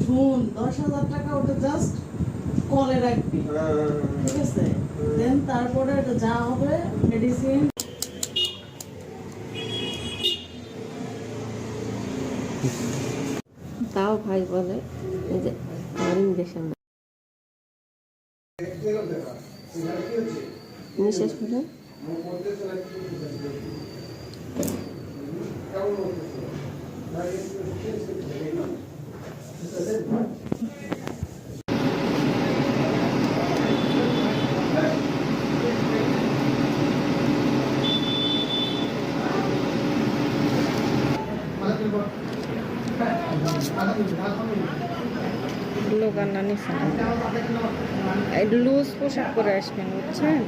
শুন 10,000 টাকা ওটা জাস্ট কলে রাখবি, ঠিক আছে? দেন তারপরে এটা যা হবে মেডিসিন। তাও ভাই বলে যে আমার ইঞ্জেকশন নিঃশ্বাস ফেলে লোক আনা নিছে না, লুজ পোশাক পরে আসবেন, বুঝছেন?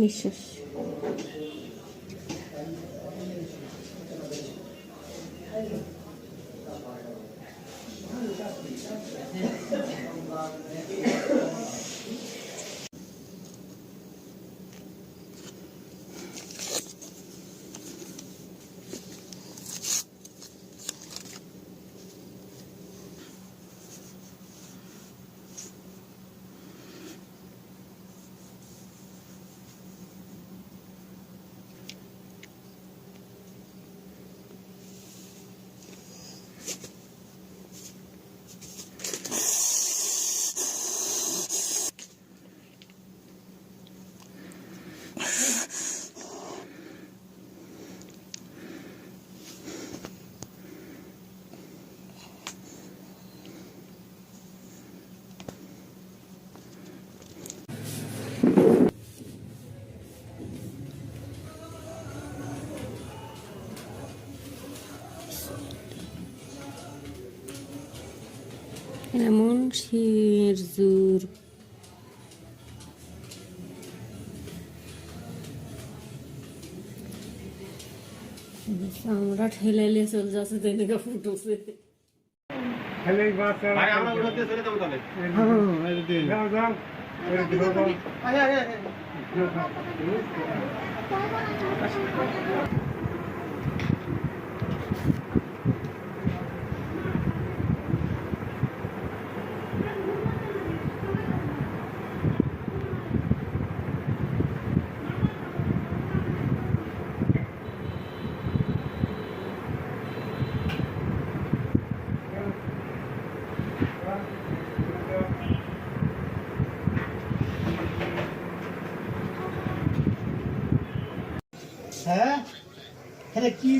নিঃশ্বাস এমন শির জোর আমরা ঠেলাইলে চলে যাচ্ছে, তেনেকা ফুটছে। হ্যাঁ, এটা কি?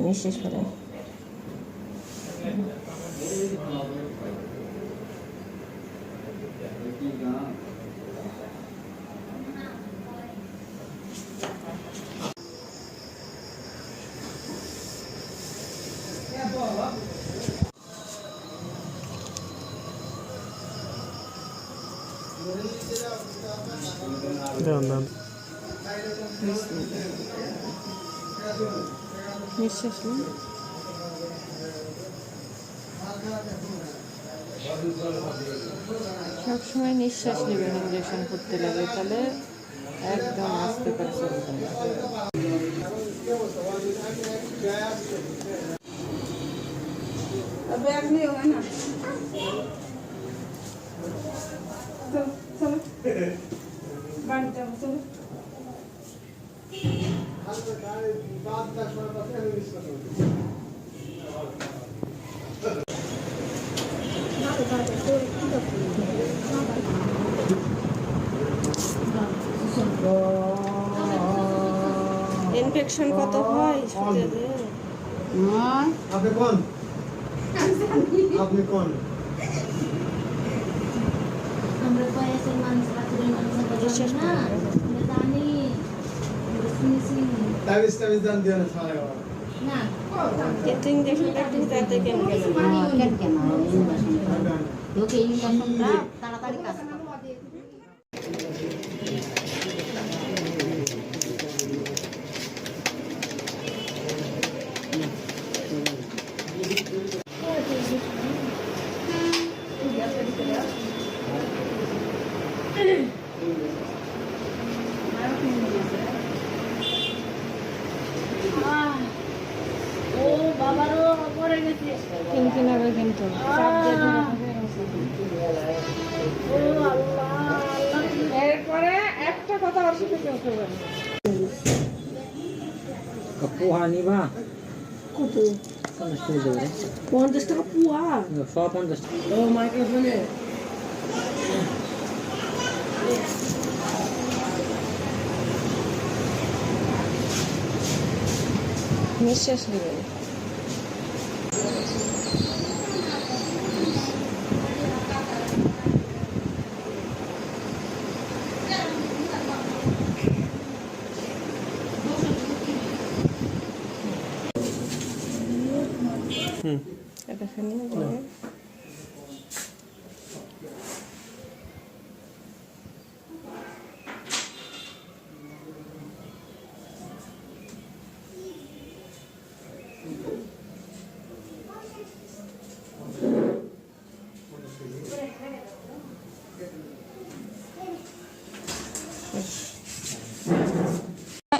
নিঃশ্বাস ফেলে নিঃশ্বাস নিন। সবসময় নিঃশ্বাস নেবেন ইঞ্জেকশন করতে লাগে, তাহলে একদম আস্তে করে চলতে হবে। बैग नहीं होगा ना चलो चलो बाड़ी जाओ चलो ইনফেকশন কত হয় শরীরে আপনি কোন আপনি কোন আমরা কয়েছে মানুষ রাতের মানুষ না আমরা জানি শুনেছি তাবিজ দান দিয়ে না ছাড়া না কিন্তু ইনজেকশনটা একটু তাড়াতাড়ি কেন গেল কেন ওকে ইনজেকশনটা তাড়াতাড়ি কাজ করে ও বাবারও পড়ে গেছে কিনতে হবে কিন্তু ও আল্লাহ আল্লাহ এরপরে একটা কথা ওর সাথে কেউ করবে না পোহা নিবা কত 50 টাকা দেবে 50 টাকা পুয়া 150 টাকা ও মাইক্রোফোনে নিঃশ্বাস নেবে এটা খানি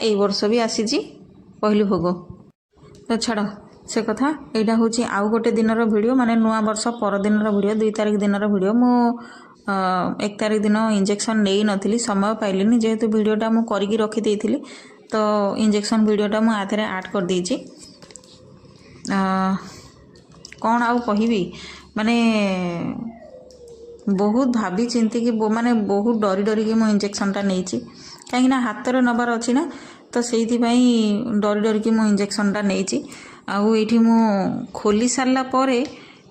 এই বর্ষ भी आसी पहलू भोग तो छाड़ से कथा यहाँ हूँ आउ गोटे दिन भिडियो माने नुआ वर्ष परदिन भिडियो 2 तारिख दिन भिडियो मु 1 तारिख दिन इंजेक्शन नहीं नथिली समय पाइलिनी जेहेतु भिडियोटा मु करके रखी तो इंजेक्शन भिडियोटा मु आधे ऐड कर देछि कौन आउ कहबी माने बहुत भाभी चिंती कि माने बहुत डरी डरी कि मु इंजेक्शनटा नहीं कहीं हाथ में नबार अच्छी ना तो से डरी डरी कि मु इंजेक्शनटा नहीं आउ ये मु खोली सारा पर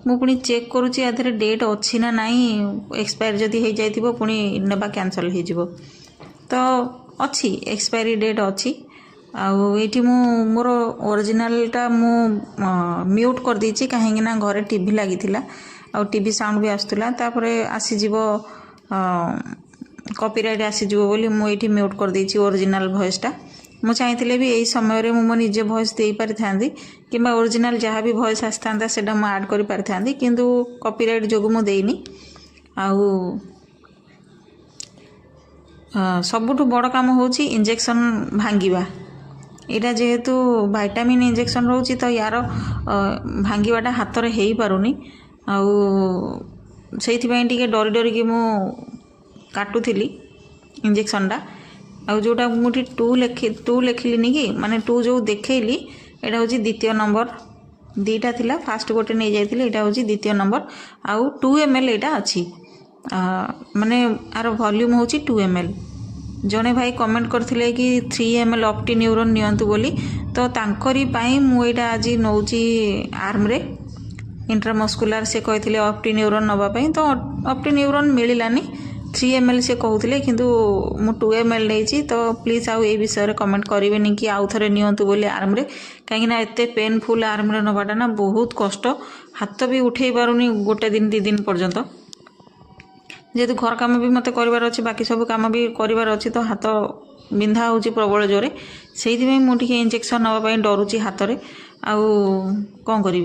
मु पुणी चेक करुँची आधे डेट अच्छी ना नाई एक्सपायर जदि हो जाए पुणी नेबा कैंसल हो तो अच्छी एक्सपायरी डेट अच्छी आउ ये मोर ओरिजिनलटा मु म्यूट कर देछि कहीं ना घरे टीवी लगी आ टीवी साउंड भी आसुला आसीज कॉपीराइट आसीज बोली मुझे म्यूट कर देछि ओरिजिनल वॉइसटा मु चाहते भी यही समय रे मो निजे वॉइस दे पारि थांदी किंबा ओरिजिनल जहाँ भी वॉइस आसता सेटा मु ऐड करि पारि थांदी किंतु कॉपीराइट जोगु मु देइनी आउ सबुठु बड़ काम होची इंजेक्शन भांगिबा एटा जेहेतु विटामिन इंजेक्शन रोची तो यार भांगिबाटा हाथ रे हेई पारुनी आउ सेइथिबाई टिके डरी डरी कि मु काटुथिली इंजेक्शनटा आउ जोटा मुठी 2 लिखिली कि माने 2 जो देखैली एटा होची द्वितीय नंबर दीटा थिला फास्ट गोटे नहीं जाइथिली एटा होची द्वितीय नंबर आउ 2 ml एटा अछि माने आर वॉल्यूम होची 2 ml जने भाई कमेंट करथिले कि 3 ml ऑप्टिन्यूरोन नियंतु बोली तो तांकरी पाई मु एटा आज नौची आर्म रे इंट्रामस्कुलर से कहथिले ऑप्टिन्यूरोन नबा पाई तो ऑप्टिन्यूरोन मिलिलानी 3 ml से कहते किंतु मु 2 ml नहीं तो प्लीज आउ ए विषय कमेंट करें कि आउ थे नियंतु बोले आर्म रे कहीं एत पेनफुल आर्म रे नबाटा ना बहुत कष्ट हाथ भी उठे पारुनी गोटे दिन 2 दिन पर्यंत जेहेतु घर काम भी मत करार अच्छे बाकी सब काम भी करार अच्छी तो हाथ बिंधा हो प्रबल जोरे से मुझे इंजेक्शन नापी डरुची हाथ में आउ कौन करी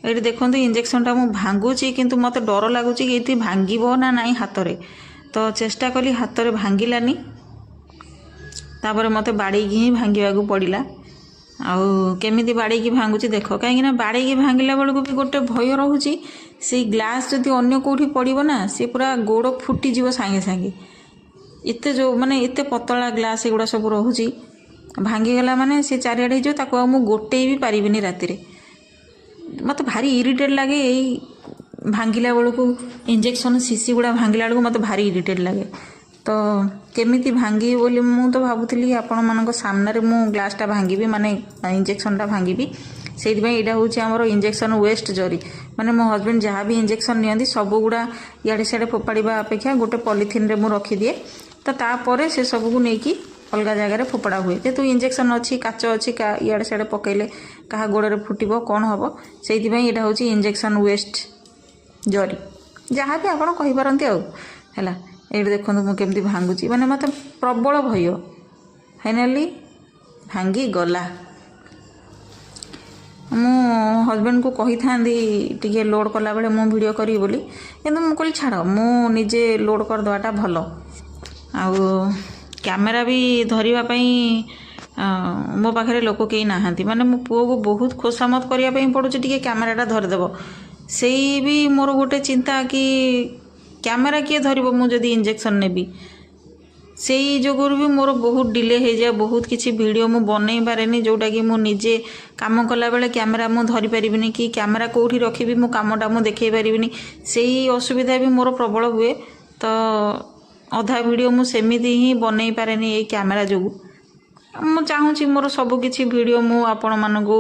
ये देखो इंजेक्शनटा मु भांगुची किंतु मत डर लगुच कि ये भांगब ना नाई हाथ में तो चेष्टा कली हाथ में भांगिलानी तापर मत बाड़ी ही भांगा पड़ा ଆଉ କେମିତି ବାଡ଼େଇକି ଭାଙ୍ଗୁଛି ଦେଖ, କାହିଁକିନା ବାଡ଼େଇକି ଭାଙ୍ଗିଲା ବେଳକୁ ବି ଗୋଟେ ଭୟ ରହୁଛି, ସେଇ ଗ୍ଲାସ୍ ଯଦି ଅନ୍ୟ କେଉଁଠି ପଡ଼ିବ ନା ସେ ପୁରା ଗୋଡ଼ ଫୁଟିଯିବ ସାଙ୍ଗେ ସାଙ୍ଗେ। ଏତେ ଯେଉଁ ମାନେ ଏତେ ପତଳା ଗ୍ଲାସ୍ ଏଗୁଡ଼ା ସବୁ ରହୁଛି, ଭାଙ୍ଗିଗଲା ମାନେ ସେ ଚାରିଆଡ଼େ ହେଇଯିବ, ତାକୁ ଆଉ ମୁଁ ଗୋଟେଇ ବି ପାରିବିନି ରାତିରେ। ମୋତେ ଭାରି ଇରିଟେଟ୍ ଲାଗେ ଏଇ ଭାଙ୍ଗିଲା ବେଳକୁ, ଇଞ୍ଜେକ୍ସନ୍ ଶିଶି ଗୁଡ଼ା ଭାଙ୍ଗିଲା ବେଳକୁ ମୋତେ ଭାରି ଇରିଟେଟ୍ ଲାଗେ। ତ କେମିତି ଭାଙ୍ଗିବି ବୋଲି ମୁଁ ତ ଭାବୁଥିଲି ଆପଣମାନଙ୍କ ସାମ୍ନାରେ ମୁଁ ଗ୍ଲାସ୍ଟା ଭାଙ୍ଗିବି, ମାନେ ଇଞ୍ଜେକ୍ସନ୍ଟା ଭାଙ୍ଗିବି। ସେଇଥିପାଇଁ ଏଇଟା ହେଉଛି ଆମର ଇଞ୍ଜେକ୍ସନ୍ ୱେଷ୍ଟ ଜରି। ମାନେ ମୋ ହଜବେଣ୍ଡ ଯାହା ବି ଇଞ୍ଜେକ୍ସନ୍ ନିଅନ୍ତି ସବୁଗୁଡ଼ା ଇଆଡ଼େ ସିଆଡ଼େ ଫୋପାଡ଼ିବା ଅପେକ୍ଷା ଗୋଟେ ପଲିଥିନ୍ରେ ମୁଁ ରଖିଦିଏ। ତ ତାପରେ ସେ ସବୁକୁ ନେଇକି ଅଲଗା ଜାଗାରେ ଫୋପଡ଼ା ହୁଏ। ଯେହେତୁ ଇଞ୍ଜେକ୍ସନ୍ ଅଛି, କାଚ ଅଛି, ଇଆଡ଼େ ସିଆଡ଼େ ପକାଇଲେ କାହା ଗୋଡ଼ରେ ଫୁଟିବ କ'ଣ ହେବ, ସେଇଥିପାଇଁ ଏଇଟା ହେଉଛି ଇଞ୍ଜେକ୍ସନ୍ ୱେଷ୍ଟ ଜରି, ଯାହା ବି ଆପଣ କହିପାରନ୍ତି ଆଉ ହେଲା। ଏଇଠି ଦେଖନ୍ତୁ ମୁଁ କେମିତି ଭାଙ୍ଗୁଛି, ମାନେ ମୋତେ ପ୍ରବଳ ଭୟ। ଫାଇନାଲି ଭାଙ୍ଗିଗଲା। ମୁଁ ହଜବେଣ୍ଡକୁ କହିଥାନ୍ତି ଟିକେ ଲୋଡ଼୍ କଲାବେଳେ ମୁଁ ଭିଡ଼ିଓ କରିବି ବୋଲି, କିନ୍ତୁ ମୁଁ କହିଲି ଛାଡ଼, ମୁଁ ନିଜେ ଲୋଡ଼୍ କରିଦେବାଟା ଭଲ। ଆଉ କ୍ୟାମେରା ବି ଧରିବା ପାଇଁ ମୋ ପାଖରେ ଲୋକ କେହି ନାହାନ୍ତି। ମାନେ ମୋ ପୁଅକୁ ବହୁତ ଖୋସାମତ କରିବା ପାଇଁ ପଡ଼ୁଛି ଟିକେ କ୍ୟାମେରାଟା ଧରିଦେବ। ସେଇ ବି ମୋର ଗୋଟେ ଚିନ୍ତା କି କ୍ୟାମେରା କିଏ ଧରିବ ମୁଁ ଯଦି ଇଞ୍ଜେକ୍ସନ୍ ନେବି। ସେଇ ଯୋଗୁରୁ ବି ମୋର ବହୁତ ଡିଲେ ହେଇଯାଏ, ବହୁତ କିଛି ଭିଡ଼ିଓ ମୁଁ ବନେଇ ପାରେନି, ଯେଉଁଟାକି ମୁଁ ନିଜେ କାମ କଲାବେଳେ କ୍ୟାମେରା ମୁଁ ଧରିପାରିବିନି, କି କ୍ୟାମେରା କେଉଁଠି ରଖିବି ମୁଁ କାମଟା ମୁଁ ଦେଖାଇ ପାରିବିନି। ସେଇ ଅସୁବିଧା ବି ମୋର ପ୍ରବଳ ହୁଏ। ତ ଅଧା ଭିଡ଼ିଓ ମୁଁ ସେମିତି ହିଁ ବନେଇ ପାରେନି ଏଇ କ୍ୟାମେରା ଯୋଗୁଁ। ମୁଁ ଚାହୁଁଛି ମୋର ସବୁ କିଛି ଭିଡ଼ିଓ ମୁଁ ଆପଣମାନଙ୍କୁ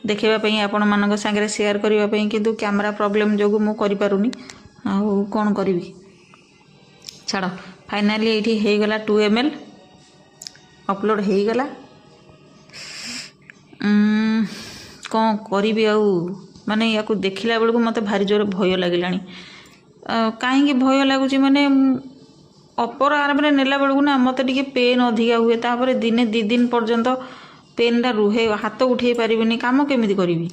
ଦେଖାଇବା ପାଇଁ, ଆପଣମାନଙ୍କ ସାଙ୍ଗରେ ସେୟାର କରିବା ପାଇଁ, କିନ୍ତୁ କ୍ୟାମେରା ପ୍ରୋବ୍ଲେମ୍ ଯୋଗୁଁ ମୁଁ କରିପାରୁନି। ଆଉ କ'ଣ କରିବି, ଛାଡ଼। ଫାଇନାଲି ଏଇଠି ହେଇଗଲା 2 ml ଅପଲୋଡ଼ ହେଇଗଲା। କ'ଣ କରିବି ଆଉ, ମାନେ ୟାକୁ ଦେଖିଲା ବେଳକୁ ମୋତେ ଭାରି ଜୋରେ ଭୟ ଲାଗିଲାଣି। କାହିଁକି ଭୟ ଲାଗୁଛି ମାନେ ଅପର ଆର୍ମରେ ନେଲା ବେଳକୁ ନା ମୋତେ ଟିକେ ପେନ୍ ଅଧିକା ହୁଏ। ତାପରେ ଦିନେ 2 ଦିନ ପର୍ଯ୍ୟନ୍ତ ପେନ୍ଟା ରୁହେ, ହାତ ଉଠାଇ ପାରିବିନି, କାମ କେମିତି କରିବି।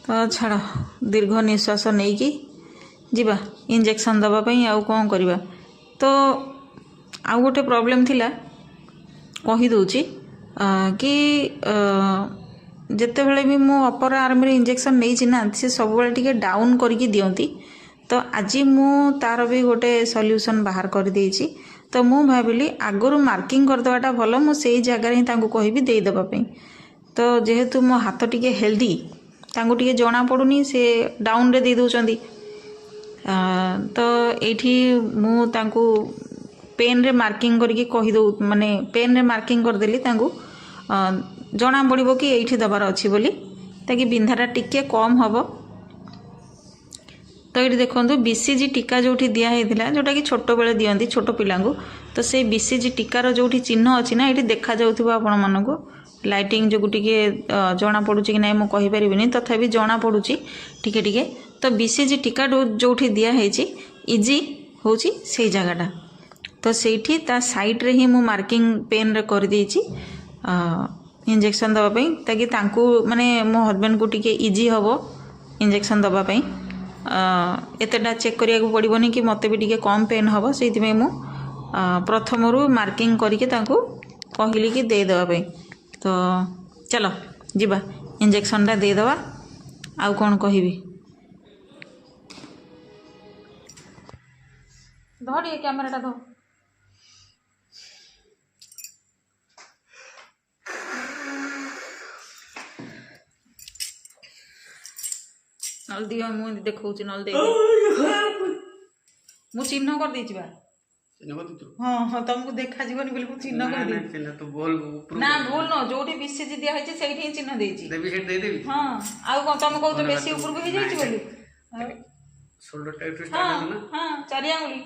ତ ଛାଡ଼, ଦୀର୍ଘ ନିଶ୍ୱାସ ନେଇକି ଯିବା ଇଞ୍ଜେକ୍ସନ୍ ଦେବା ପାଇଁ। ଆଉ କ'ଣ କରିବା। ତ ଆଉ ଗୋଟେ ପ୍ରୋବ୍ଲେମ୍ ଥିଲା, କହିଦେଉଛି କି ଯେତେବେଳେ ବି ମୁଁ ଅପର ଆର୍ମରେ ଇଞ୍ଜେକ୍ସନ୍ ନେଇଛି ନା, ସେ ସବୁବେଳେ ଟିକେ ଡାଉନ୍ କରିକି ଦିଅନ୍ତି। ତ ଆଜି ମୁଁ ତା'ର ବି ଗୋଟେ ସଲ୍ୟୁସନ୍ ବାହାର କରିଦେଇଛି। ତ ମୁଁ ଭାବିଲି ଆଗରୁ ମାର୍କିଂ କରିଦେବାଟା ଭଲ, ମୁଁ ସେଇ ଜାଗାରେ ହିଁ ତାଙ୍କୁ କହିବି ଦେଇଦେବା ପାଇଁ। ତ ଯେହେତୁ ମୋ ହାତ ଟିକେ ହେଲ୍ଦି, ତାଙ୍କୁ ଟିକେ ଜଣାପଡ଼ୁନି, ସେ ଡାଉନ୍ରେ ଦେଇ ଦେଉଛନ୍ତି। ତ ଏଇଠି ମୁଁ ତାଙ୍କୁ ପେନ୍ରେ ମାର୍କିଂ କରିକି କହିଦେଉ, ମାନେ ପେନ୍ରେ ମାର୍କିଂ କରିଦେଲି, ତାଙ୍କୁ ଜଣା ପଡ଼ିବ କି ଏଇଠି ଦେବାର ଅଛି ବୋଲି, ତାକି ବିନ୍ଧାଟା ଟିକେ କମ୍ ହେବ। ତ ଏଇଠି ଦେଖନ୍ତୁ BCG ଟୀକା ଯେଉଁଠି ଦିଆହେଇଥିଲା, ଯେଉଁଟାକି ଛୋଟବେଳେ ଦିଅନ୍ତି ଛୋଟ ପିଲାଙ୍କୁ, ତ ସେଇ BCG ଟୀକାର ଯେଉଁଠି ଚିହ୍ନ ଅଛି ନା, ଏଇଠି ଦେଖାଯାଉଥିବ ଆପଣମାନଙ୍କୁ। ଲାଇଟିଂ ଯୋଗୁଁ ଟିକେ ଜଣାପଡ଼ୁଛି କି ନାହିଁ ମୁଁ କହିପାରିବିନି, ତଥାପି ଜଣାପଡ଼ୁଛି ଟିକେ ଟିକେ। ତ BCG ଟୀକା ଯେଉଁଠି ଦିଆହେଇଛି, ଇଜି ହେଉଛି ସେଇ ଜାଗାଟା। ତ ସେଇଠି ତା ସାଇଡ଼୍ରେ ହିଁ ମୁଁ ମାର୍କିଂ ପେନ୍ରେ କରିଦେଇଛି ଇଞ୍ଜେକ୍ସନ୍ ଦେବା ପାଇଁ, ତାକି ତାଙ୍କୁ ମାନେ ମୋ ହଜବେଣ୍ଡକୁ ଟିକେ ଇଜି ହେବ ଇଞ୍ଜେକ୍ସନ୍ ଦେବା ପାଇଁ। ଏତେଟା ଚେକ୍ କରିବାକୁ ପଡ଼ିବନି କି ମୋତେ ବି ଟିକେ କମ୍ ପେନ୍ ହେବ। ସେଇଥିପାଇଁ ମୁଁ ପ୍ରଥମରୁ ମାର୍କିଂ କରିକି ତାଙ୍କୁ କହିଲି କି ଦେଇଦେବା ପାଇଁ। ତ ଚାଲ ଯିବା ଇଞ୍ଜେକ୍ସନ୍ଟା ଦେଇଦେବା। ଆଉ କ'ଣ କହିବି, ଧର ଟିକେ କ୍ୟାମେରାଟା ଧର। ନହେଲେ ଦିଅ, ମୁଁ ଏମିତି ଦେଖାଉଛି, ନହେଲେ ଦେଇଦିଅ। ମୁଁ ଚିହ୍ନ କରିଦେଇଛି ବା। ହଁ ହଁ, ତମକୁ ଦେଖାଯିବନି ବୋଲି ମୁଁ ଚିହ୍ନ କରିଦେଇଛି। ନା ଭୁଲ ନୁହଁ, ଯୋଉଠି BCG ଦିଆହେଇଛି ସେଇଠି ହିଁ ଚିହ୍ନ ଦେଇଛି। ହଁ, ଆଉ କ'ଣ ତମେ କହୁଛ ବେଶୀ ଉପରକୁ ହେଇଯାଇଛି ବୋଲି? ହଁ ହଁ, 4 ଆଙ୍ଗୁଳି।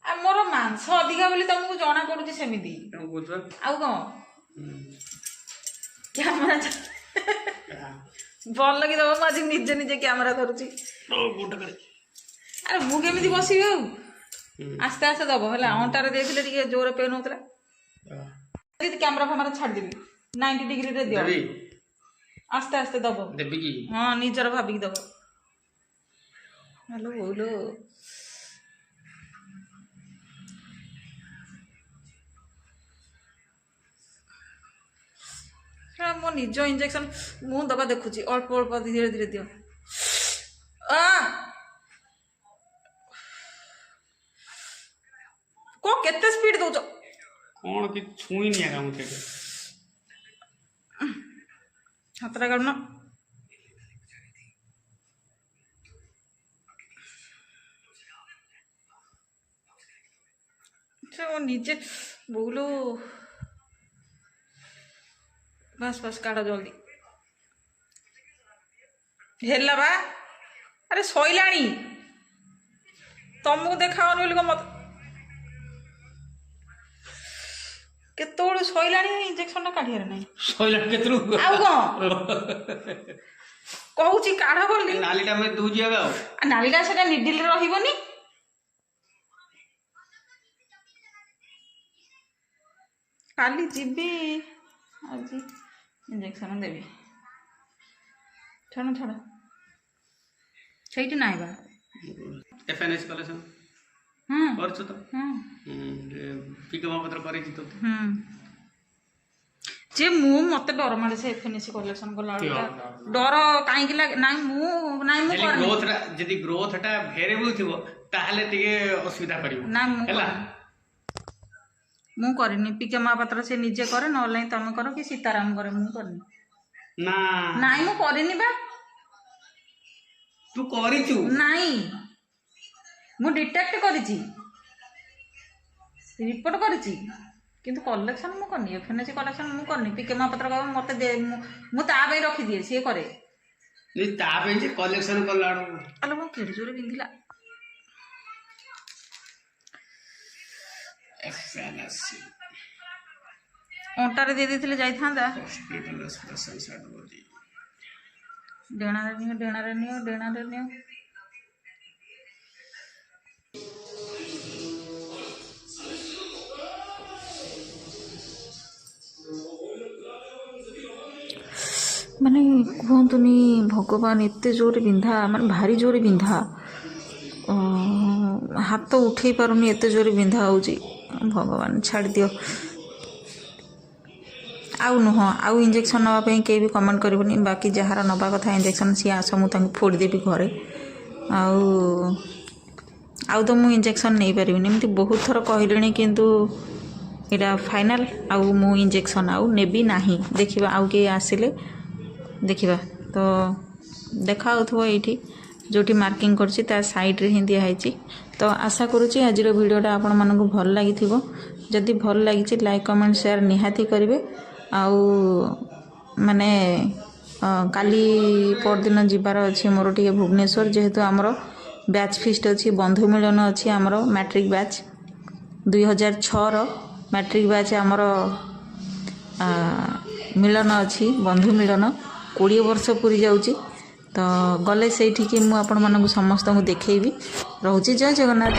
ଆଉ ମୋର ମାଂସ ଅଧିକା ବୋଲି ତମକୁ ଜଣା ପଡୁଛି ସେମିତି। ଆଉ କ'ଣ କ୍ୟାମେରା ଭଲ କି ଦବ। ମୁଁ ଆଜି ନିଜେ ନିଜେ କ୍ୟାମେରା ଧରୁଛି। ଆରେ ମୁଁ କେମିତି ବସିବି ଆଉ। ଆସ୍ତେ ଆସ୍ତେ ଦବ ହେଲା। ଅଣ୍ଟାରେ ଦେଇଥିଲେ ଟିକେ ଜୋରେ ପେନ୍ ହଉଥିଲା। କ୍ୟାମେରା ଫ୍ୟାମେରା ଛାଡ଼ିଦେବି। 90 ଡିଗ୍ରୀରେ ଦିଅ, ଆସ୍ତେ ଆସ୍ତେ ଦବ। ହଁ, ନିଜର ଭାବିକି ଦବ। ହ୍ୟାଲୋ ବୋଉଲୋ। ମୋ ନିଜ ଇଞ୍ଜେକ୍ସନ୍ ମୁଁ ଦବା ଦେଖୁଛି, ଅଳ୍ପ ଅଳ୍ପ ଧୀରେ ଧୀରେ ଦିଅ। କଣ କେତେ ସ୍ପିଡ ଦଉଛ? କଣ କି ଛୁଇଁନି ଆକା ମୁଁ କେବେ। ହାତଟା କାଢୁନ। ନିଜେ ବୋଉଲୁ ବାସ୍ ବାସ୍ କାଢ ଜଲ୍ଦି। ହେଲା ବା, ଆରେ ସଇଲାଣି, ତମକୁ ଦେଖାଉନି ବୋଲି କଣ ମତେ କେତେବେଳୁ ସଇଲାଣି, ଇଞ୍ଜେକ୍ସନଟା କାଢିବାର ନାହିଁ। ସଇଲାଣି କେତେରୁ? ଆଉ କଣ କହୁଛି କାଢ ବୋଲି। ନାଲିଟା ଆମେ ଦଉଛି ଏବେ। ଆଉ ନାଲିଟା ସେଟା ନିଡିଲରେ ରହିବନି। କାଲି ଯିବି, ଆଜି ଇଞ୍ଜେକ୍ସନ ଦେବି। ଛାଡ଼ ଛାଡ଼, ସେଇଠି ନାହିଁ ବା। FNS କଲେକ୍ସନ କରିଛୁ ତ? ପିକମା ପତ୍ର କରିଛି ତ? ଯେ ମୁଁ ମତେ ଡର ମାଡେ ସେ FNS କଲେକ୍ସନ କଲା ବେଳକୁ। ଡର କାହିଁକି ଲାଗେ? ନାଇଁ ମୁଁ କରିନି। ଯଦି ଗ୍ରୋଥଟା ଭେରିଏବଲ ଥିବ ତାହେଲେ ଟିକେ ଅସୁବିଧା କରିବ। ନା ମୁଁ କରିନି। ପିକେ ମହାପାତ୍ର ସେ ନିଜେ କରେ, ନହେଲେ ନାହିଁ ତମେ କର କି ସୀତାରାମ କରେ, ମୁଁ କରିନି। ନା ନାଇଁ ମୁଁ କରିନି ବା। ତୁ କରିଛୁ? ନାଇଁ, ମୁଁ ଡିଟେକ୍ଟ କରିଛି, ରିପୋର୍ଟ କରିଛି, କିନ୍ତୁ କଲେକ୍ସନ ମୁଁ କରିନି। FNS କଲେକ୍ସନ ମୁଁ କରିନି। ପିକେ ମହାପାତ୍ର କହିବ ମତେ ଦେ, ମୁଁ ତା ପାଇଁ ରଖିଦିଏ, ସିଏ କରେ। ତା ପାଇଁ ଯେ କଲେକ୍ସନ କଲା ବେଳକୁ ଆଲୋ ମୋ କେଡ଼େ ଜୋରେ ବିନ୍ଧିଲା। ଅଣ୍ଟାରେ ଦେଇ ଦେଇଥିଲେ ଯାଇଥାନ୍ତା। ଡେଣାରେ ନିଅ, ଡେଣାରେ ନିଅ, ଡେଣାରେ ନିଅ। ମାନେ କୁହନ୍ତୁନି ଭଗବାନ, ଏତେ ଜୋରେ ବିନ୍ଧା, ମାନେ ଭାରି ଜୋରେ ବିନ୍ଧା। ହାତ ଉଠେଇ ପାରୁନି, ଏତେ ଜୋରେ ବିନ୍ଧା ହେଉଛି। ଭଗବାନ ଛାଡ଼ିଦିଅ। ଆଉ ନୁହଁ, ଆଉ ଇଞ୍ଜେକ୍ସନ୍ ନେବା ପାଇଁ କେହି ବି କମେଣ୍ଟ କରିବୁନି। ବାକି ଯାହାର ନେବା କଥା ଇଞ୍ଜେକ୍ସନ୍ ସିଏ ଆସ, ମୁଁ ତାଙ୍କୁ ଫୋଡ଼ିଦେବି ଘରେ। ଆଉ ତ ମୁଁ ଇଞ୍ଜେକ୍ସନ୍ ନେଇପାରିବିନି। ଏମିତି ବହୁତ ଥର କହିଲିଣି, କିନ୍ତୁ ଏଇଟା ଫାଇନାଲ୍। ଆଉ ମୁଁ ଇଞ୍ଜେକ୍ସନ୍ ଆଉ ନେବି ନାହିଁ। ଦେଖିବା ଆଉ କେହି ଆସିଲେ ଦେଖିବା। ତ ଦେଖାହେଉଥିବ ଏଇଠି ଯେଉଁଠି ମାର୍କିଂ କରିଛି ତା ସାଇଡ଼୍ରେ ହିଁ ଦିଆହେଇଛି। ତ ଆଶା କରୁଛି ଆଜିର ଭିଡ଼ିଓଟା ଆପଣମାନଙ୍କୁ ଭଲ ଲାଗିଥିବ। ଯଦି ଭଲ ଲାଗିଛି ଲାଇକ୍ କମେଣ୍ଟ ସେୟାର ନିହାତି କରିବେ। ଆଉ ମାନେ କାଲି ପରଦିନ ଯିବାର ଅଛି ମୋର ଟିକେ ଭୁବନେଶ୍ୱର, ଯେହେତୁ ଆମର ବ୍ୟାଚ୍ ଫିଷ୍ଟ ଅଛି, ବନ୍ଧୁ ମିଳନ ଅଛି ଆମର ମ୍ୟାଟ୍ରିକ୍ ବ୍ୟାଚ୍ 2006ର ମ୍ୟାଟ୍ରିକ୍ ବ୍ୟାଚ୍ ଆମର ମିଳନ ଅଛି, ବନ୍ଧୁ ମିଳନ 20 ବର୍ଷ ପୁରି ଯାଉଛି। ତ ଗଲେ ସେଇଠିକି ମୁଁ ଆପଣମାନଙ୍କୁ ସମସ୍ତଙ୍କୁ ଦେଖେଇବି। ରହୁଛି, ଜୟ ଜଗନ୍ନାଥ।